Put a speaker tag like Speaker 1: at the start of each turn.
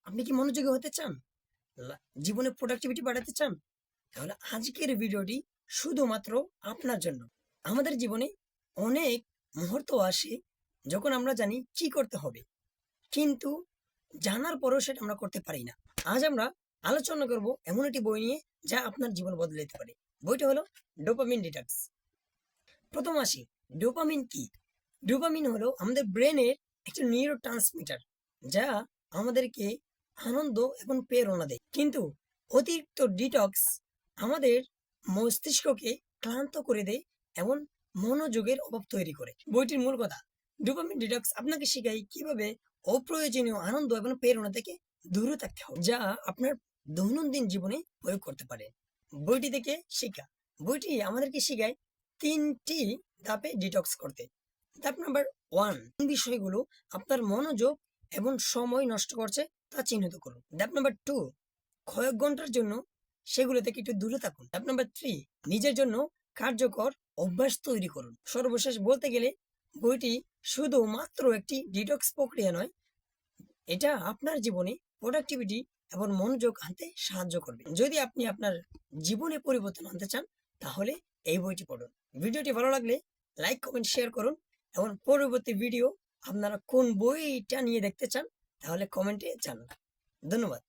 Speaker 1: আপনি কি মনোযোগী হতে চান? জীবনে প্রোডাক্টিভিটি বাড়াতে চান? তাহলে আজকের ভিডিওটি শুধুমাত্র আপনার জন্য। আমাদের জীবনে অনেক মুহূর্ত আসে যখন আমরা জানি কি করতে হবে, কিন্তু জানার পরেও সেটা আমরা করতে পারি না। আজ আমরা আলোচনা করব এমন একটি বই নিয়ে যা আপনার জীবন বদলে দিতে পারে। বইটা হলো ডোপামিন ডিটক্স। প্রথম আসি, ডোপামিন কি? ডোপামিন হলো আমাদের ব্রেনের একটি নিউরো ট্রান্সমিটার, যা আমাদেরকে আনন্দ এবং প্রেরণা দেয়। কিন্তু অতিরিক্ত ডিটক্স আমাদের মস্তিষ্ককে ক্লান্ত করে দেয় এবং মনোযোগের অভাব তৈরি করে। বইটির মূল কথা, ডোপামিন ডিটক্স আপনাকে শেখায় কিভাবে অপ্রয়োজনীয় আনন্দ এবং প্রেরণা থেকে দূরে থাকতে হবে, যা আপনার দৈনন্দিন জীবনে প্রয়োগ করতে পারে। বইটি থেকে শিক্ষা, বইটি আমাদেরকে শেখায় 3টি ধাপে ডিটক্স করতে। ধাপ নাম্বার 1, বিষয়গুলো আপনার মনোযোগ এবং সময় নষ্ট করছে তা চিহ্নিত করুন। ধাপ নাম্বার 2, কয়েক ঘন্টার জন্য সেগুলো থেকে একটু দূরে থাকুন। ধাপ নাম্বার 3, নিজের জন্য কার্যকর অভ্যাস তৈরি করুন। সর্বশেষ বলতে গেলে বইটি শুধুমাত্র একটি ডিটক্স প্রক্রিয়া নয়, এটা আপনার জীবনে প্রোডাক্টিভিটি এবং মনোযোগ আনতে সাহায্য করবে। যদি আপনি আপনার জীবনে পরিবর্তন আনতে চান তাহলে এই বইটি পড়ুন। ভিডিওটি ভালো লাগলে লাইক, কমেন্ট, শেয়ার করুন এবং পরবর্তী ভিডিও আপনারা কোন বইটা নিয়ে দেখতে চান তাহলে কমেন্টে জানান। ধন্যবাদ।